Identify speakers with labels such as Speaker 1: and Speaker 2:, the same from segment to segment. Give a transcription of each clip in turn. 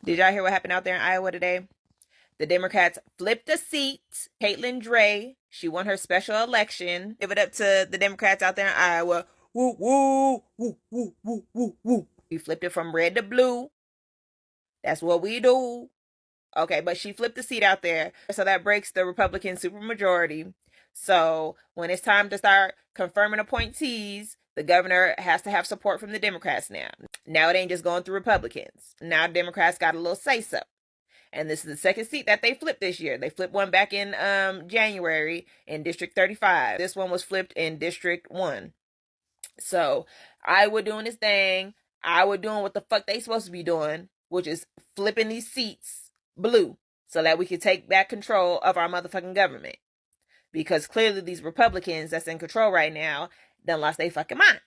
Speaker 1: Did y'all hear what happened out there in Iowa today? The Democrats flipped a seat. Caitlin Dray, she won her special election. Give it up to the Democrats out there in Iowa. Woo, woo, woo, woo, woo, woo, woo. We flipped it from red to blue. That's what we do. Okay, but she flipped the seat out there. So that breaks the Republican supermajority. So when it's time to start confirming appointees, the governor has to have support from the Democrats now. Now it ain't just going through Republicans. Now Democrats got a little say-so. And this is the second seat that they flipped this year. They flipped one back in January in District 35. This one was flipped in District 1. So Iowa doing this thing. Iowa doing what the fuck they supposed to be doing, which is flipping these seats blue so that we can take back control of our motherfucking government. Because clearly these Republicans that's in control right now done lost their fucking mind.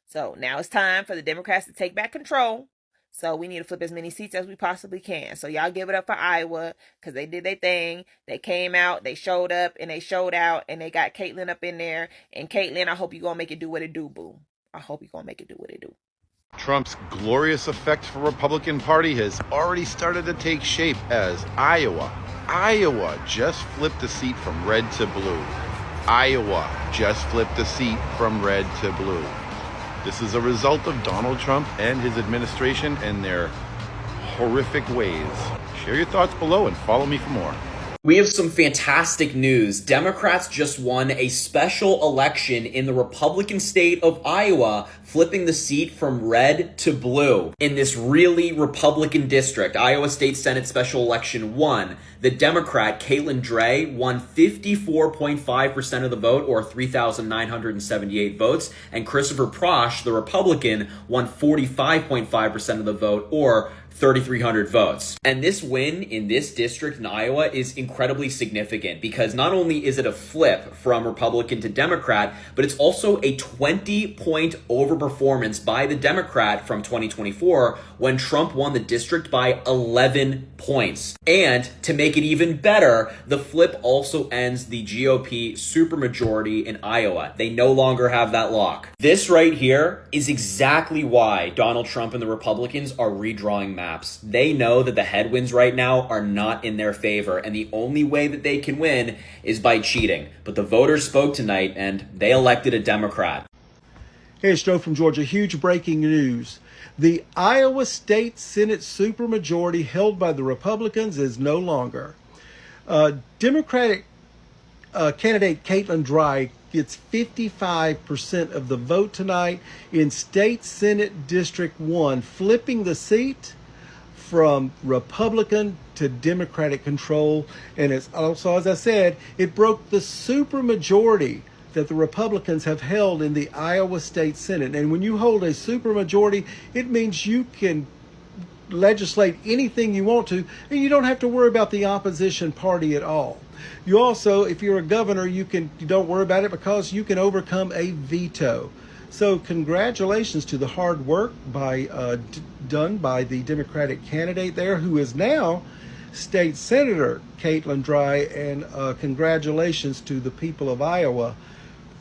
Speaker 1: So now it's time for the Democrats to take back control. So we need to flip as many seats as we possibly can. So y'all give it up for Iowa because they did their thing. They came out, they showed up, and they showed out, and they got Caitlin up in there. And Caitlin, I hope you're going to make it do what it do, boo. I hope you're going to make it do what it do.
Speaker 2: Trump's glorious effect for Republican Party has already started to take shape as Iowa just flipped a seat from red to blue. Iowa just flipped a seat from red to blue. This is a result of Donald Trump and his administration and their horrific ways. Share your thoughts below and follow me for more.
Speaker 3: We have some fantastic news. Democrats just won a special election in the Republican state of Iowa, flipping the seat from red to blue. In this really Republican district, Iowa State Senate Special Election 1, the Democrat, Caitlin Dray, won 54.5% of the vote, or 3,978 votes, and Christopher Prosch, the Republican, won 45.5% of the vote, or 3,300 votes. And this win in this district in Iowa is incredibly significant because not only is it a flip from Republican to Democrat, but it's also a 20-point overperformance by the Democrat from 2024 when Trump won the district by 11 points. And to make it even better, the flip also ends the GOP supermajority in Iowa. They no longer have that lock. This right here is exactly why Donald Trump and the Republicans are redrawing maps. They know that the headwinds right now are not in their favor, and the only way that they can win is by cheating. But the voters spoke tonight, and they elected a Democrat.
Speaker 4: Hey, it's Joe from Georgia. Huge breaking news. The Iowa State Senate supermajority held by the Republicans is no longer. Democratic candidate Caitlin Dray gets 55% of the vote tonight in State Senate District 1, flipping the seat from Republican to Democratic control. And it's also, as I said, it broke the supermajority that the Republicans have held in the Iowa State Senate. And when you hold a supermajority, it means you can legislate anything you want to, and you don't have to worry about the opposition party at all. You also, if you're a governor, you don't worry about it because you can overcome a veto. So congratulations to the hard work done by the Democratic candidate there, who is now State Senator Caitlin Dray, and congratulations to the people of Iowa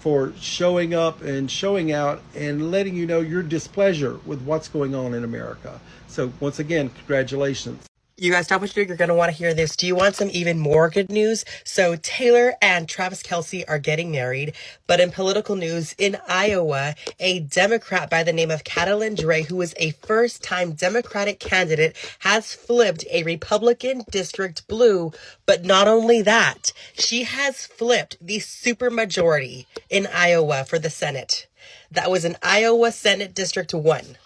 Speaker 4: for showing up and showing out and letting you know your displeasure with what's going on in America. So once again, congratulations.
Speaker 5: You guys, stop what you're doing. You're going to want to hear this. Do you want some even more good news? So Taylor and Travis Kelce are getting married. But in political news, in Iowa, a Democrat by the name of Caitlin Dray, who is a first-time Democratic candidate, has flipped a Republican district blue. But not only that, she has flipped the supermajority in Iowa for the Senate. That was in Iowa Senate District 1.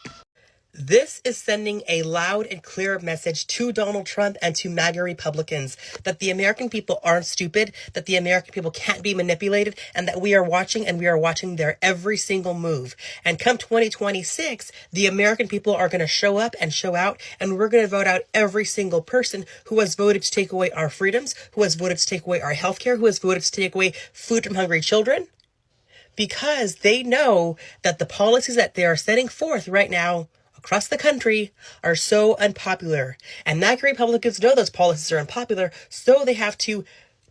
Speaker 5: This is sending a loud and clear message to Donald Trump and to MAGA Republicans that the American people aren't stupid, that the American people can't be manipulated, and that we are watching, and we are watching their every single move. And come 2026, the American people are going to show up and show out, and we're going to vote out every single person who has voted to take away our freedoms, who has voted to take away our health care, who has voted to take away food from hungry children, because they know that the policies that they are setting forth right now across the country are so unpopular. And MAGA Republicans know those policies are unpopular, so they have to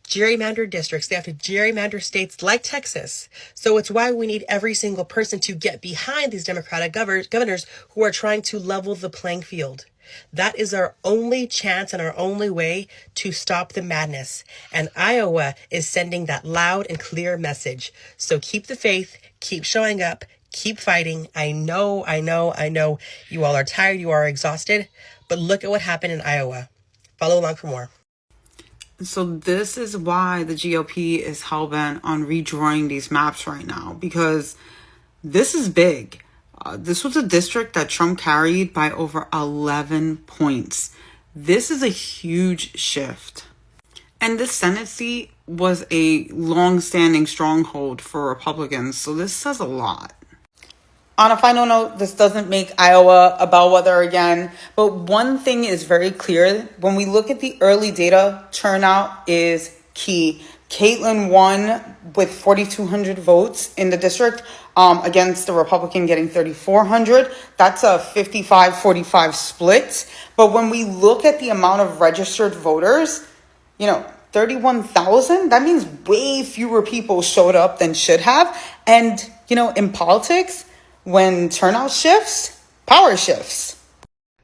Speaker 5: gerrymander districts. They have to gerrymander states like Texas. So it's why we need every single person to get behind these Democratic governors who are trying to level the playing field. That is our only chance and our only way to stop the madness. And Iowa is sending that loud and clear message. So keep the faith, keep showing up, keep fighting. I know you all are tired, you are exhausted, but look at what happened in Iowa. Follow along for more.
Speaker 6: So this is why the GOP is hellbent on redrawing these maps right now, because this is big. This was a district that Trump carried by over 11 points. This is a huge shift. And this Senate seat was a long-standing stronghold for Republicans, so this says a lot. On a final note, this doesn't make Iowa a bellwether again, but one thing is very clear. When we look at the early data, turnout is key. Caitlin won with 4,200 votes in the district against the Republican getting 3,400. That's a 55-45 split. But when we look at the amount of registered voters, 31,000, that means way fewer people showed up than should have. And, in politics, when turnout shifts, power shifts.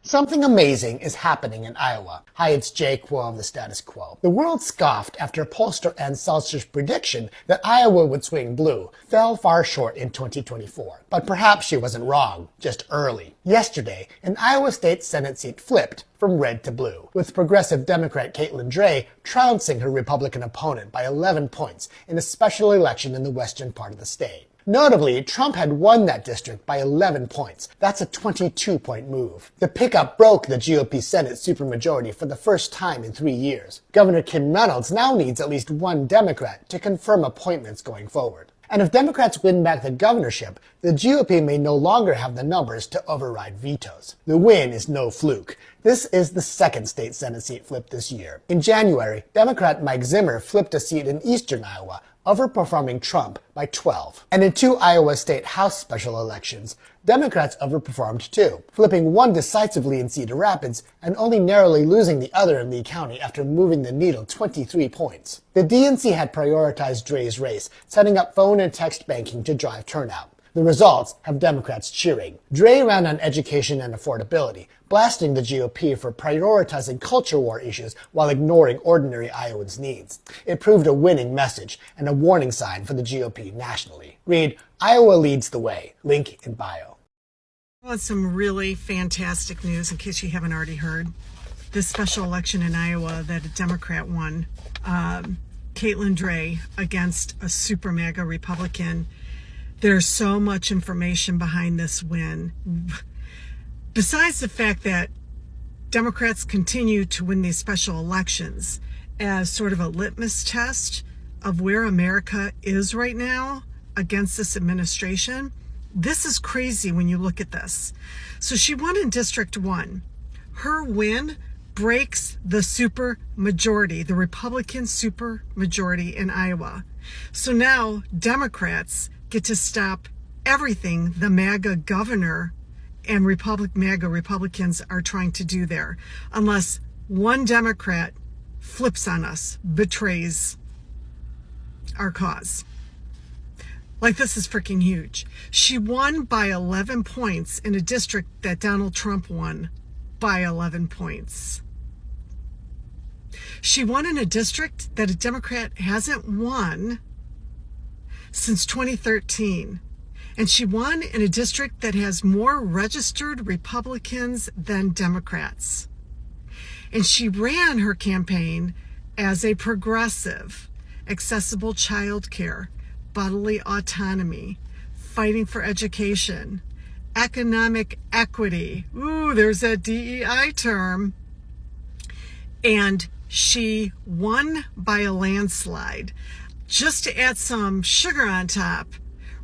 Speaker 7: Something amazing is happening in Iowa. Hi, it's Jay Quo of the Status Quo. The world scoffed after pollster Ann Seltzer's prediction that Iowa would swing blue fell far short in 2024. But perhaps she wasn't wrong, just early. Yesterday, an Iowa State Senate seat flipped from red to blue, with progressive Democrat Caitlin Dray trouncing her Republican opponent by 11 points in a special election in the western part of the state. Notably, Trump had won that district by 11 points. That's a 22-point move. The pickup broke the GOP Senate supermajority for the first time in 3 years. Governor Kim Reynolds now needs at least one Democrat to confirm appointments going forward. And if Democrats win back the governorship, the GOP may no longer have the numbers to override vetoes. The win is no fluke. This is the second state Senate seat flipped this year. In January, Democrat Mike Zimmer flipped a seat in eastern Iowa, overperforming Trump by 12. And in 2 Iowa State House special elections, Democrats overperformed too, flipping one decisively in Cedar Rapids and only narrowly losing the other in Lee County after moving the needle 23 points. The DNC had prioritized Dray's race, setting up phone and text banking to drive turnout. The results have Democrats cheering. Dray ran on education and affordability, blasting the GOP for prioritizing culture war issues while ignoring ordinary Iowans' needs. It proved a winning message and a warning sign for the GOP nationally. Read, Iowa leads the way. Link in bio.
Speaker 8: Well, some really fantastic news in case you haven't already heard. This special election in Iowa that a Democrat won, Caitlin Dray against a super MAGA Republican. There's so much information behind this win. Besides the fact that Democrats continue to win these special elections as sort of a litmus test of where America is right now against this administration, this is crazy when you look at this. So she won in District 1. Her win breaks the supermajority, the Republican supermajority in Iowa. So now Democrats get to stop everything the MAGA governor and MAGA Republicans are trying to do there, unless one Democrat flips on us, betrays our cause. Like, this is freaking huge. She won by 11 points in a district that Donald Trump won by 11 points. She won in a district that a Democrat hasn't won since 2013. And she won in a district that has more registered Republicans than Democrats. And she ran her campaign as a progressive, accessible child care, bodily autonomy, fighting for education, economic equity. Ooh, there's that DEI term. And she won by a landslide. Just to add some sugar on top,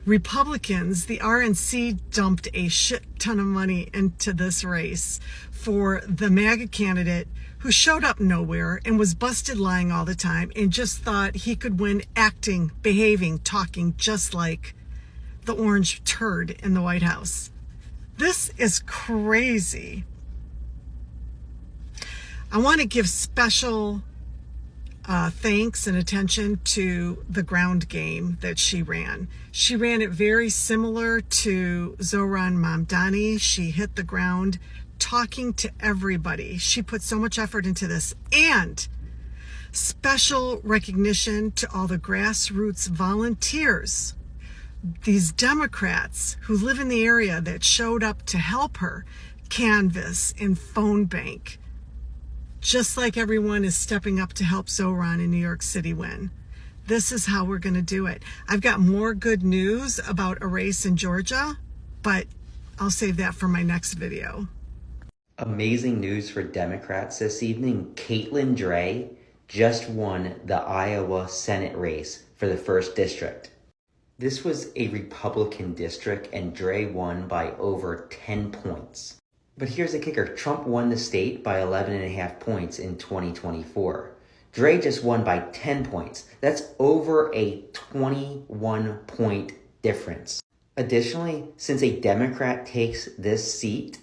Speaker 8: Republicans, the RNC, dumped a shit ton of money into this race for the MAGA candidate who showed up nowhere and was busted lying all the time and just thought he could win acting, behaving, talking just like the orange turd in the White House. This is crazy. I want to give special thanks and attention to the ground game that she ran. She ran it very similar to Zohran Mamdani. She hit the ground talking to everybody. She put so much effort into this. And special recognition to all the grassroots volunteers, these Democrats who live in the area that showed up to help her canvass and phone bank, just like everyone is stepping up to help Zoran in New York City win. This is how we're going to do it. I've got more good news about a race in Georgia, but I'll save that for my next video.
Speaker 9: Amazing news for Democrats this evening. Caitlin Dray just won the Iowa Senate race for the 1st District. This was a Republican district and Dray won by over 10 points. But here's the kicker. Trump won the state by 11.5 points in 2024. Dray just won by 10 points. That's over a 21-point difference. Additionally, since a Democrat takes this seat,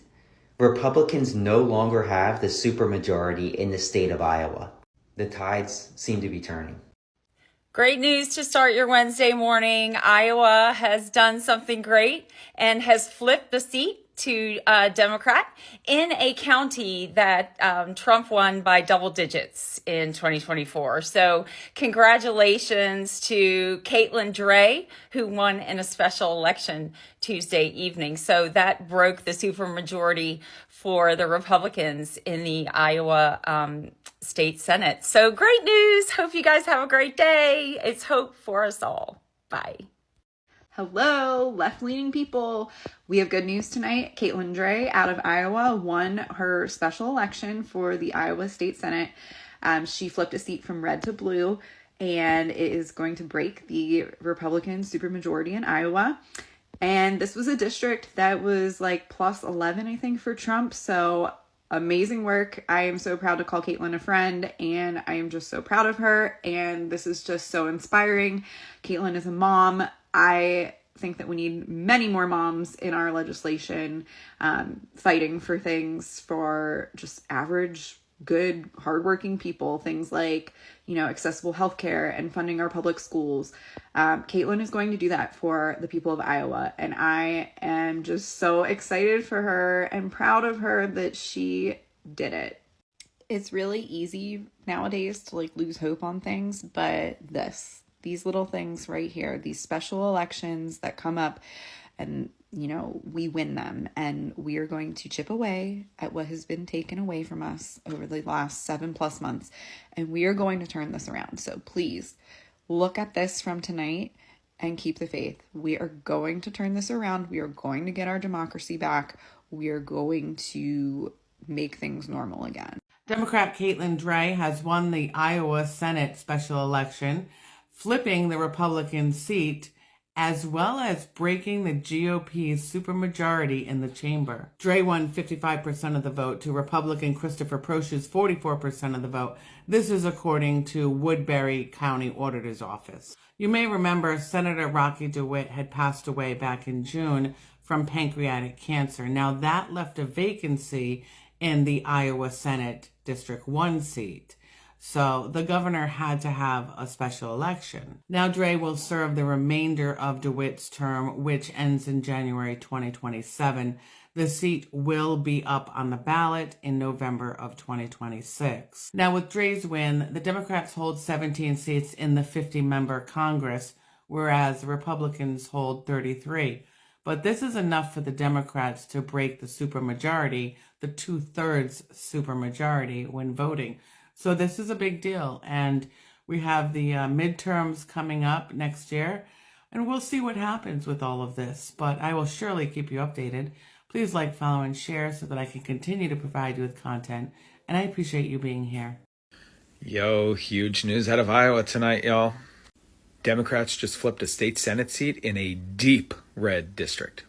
Speaker 9: Republicans no longer have the supermajority in the state of Iowa. The tides seem to be turning.
Speaker 10: Great news to start your Wednesday morning. Iowa has done something great and has flipped the seat to Democrat in a county that Trump won by double digits in 2024. So congratulations to Caitlin Dray, who won in a special election Tuesday evening. So that broke the supermajority for the Republicans in the Iowa State Senate. So great news. Hope you guys have a great day. It's hope for us all. Bye.
Speaker 11: Hello, left-leaning people. We have good news tonight. Caitlin Dray out of Iowa won her special election for the Iowa State Senate. She flipped a seat from red to blue, and it is going to break the Republican supermajority in Iowa. And this was a district that was like plus 11, I think, for Trump. So amazing work. I am so proud to call Caitlin a friend, and I am just so proud of her. And this is just so inspiring. Caitlin is a mom. I think that we need many more moms in our legislation fighting for things for just average, good, hardworking people. Things like, accessible healthcare and funding our public schools. Caitlin is going to do that for the people of Iowa. And I am just so excited for her and proud of her that she did it. It's really easy nowadays to lose hope on things, but these little things right here, these special elections that come up and, we win them, and we are going to chip away at what has been taken away from us over the last 7+ months. And we are going to turn this around. So please look at this from tonight and keep the faith. We are going to turn this around. We are going to get our democracy back. We are going to make things normal again.
Speaker 12: Democrat Caitlin Dray has won the Iowa Senate special election, flipping the Republican seat, as well as breaking the GOP's supermajority in the chamber. Dray won 55% of the vote to Republican Christopher Prosch's 44% of the vote. This is according to Woodbury County Auditor's Office. You may remember Senator Rocky DeWitt had passed away back in June from pancreatic cancer. Now that left a vacancy in the Iowa Senate District 1 seat. So the governor had to have a special election. Now Dray will serve the remainder of DeWitt's term, which ends in January 2027. The seat will be up on the ballot in November of 2026. Now with Dray's win, the Democrats hold 17 seats in the 50-member Congress, whereas the Republicans hold 33. But this is enough for the Democrats to break the supermajority, the 2/3 supermajority when voting. So this is a big deal, and we have the midterms coming up next year, and we'll see what happens with all of this, but I will surely keep you updated. Please like, follow, and share so that I can continue to provide you with content, and I appreciate you being here.
Speaker 13: Yo, huge news out of Iowa tonight, y'all. Democrats just flipped a state Senate seat in a deep red district.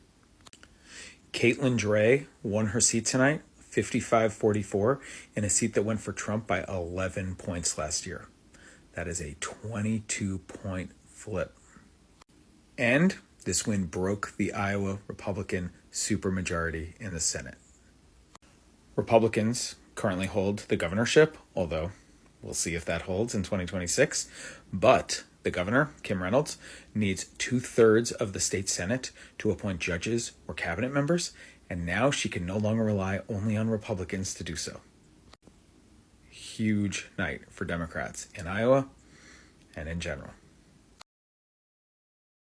Speaker 13: Caitlin Dray won her seat tonight, 55-44, in a seat that went for Trump by 11 points last year. That is a 22-point flip. And this win broke the Iowa Republican supermajority in the Senate. Republicans currently hold the governorship, although we'll see if that holds in 2026. But the governor, Kim Reynolds, needs 2/3 of the state Senate to appoint judges or cabinet members, and now she can no longer rely only on Republicans to do so. Huge night for Democrats in Iowa and in general.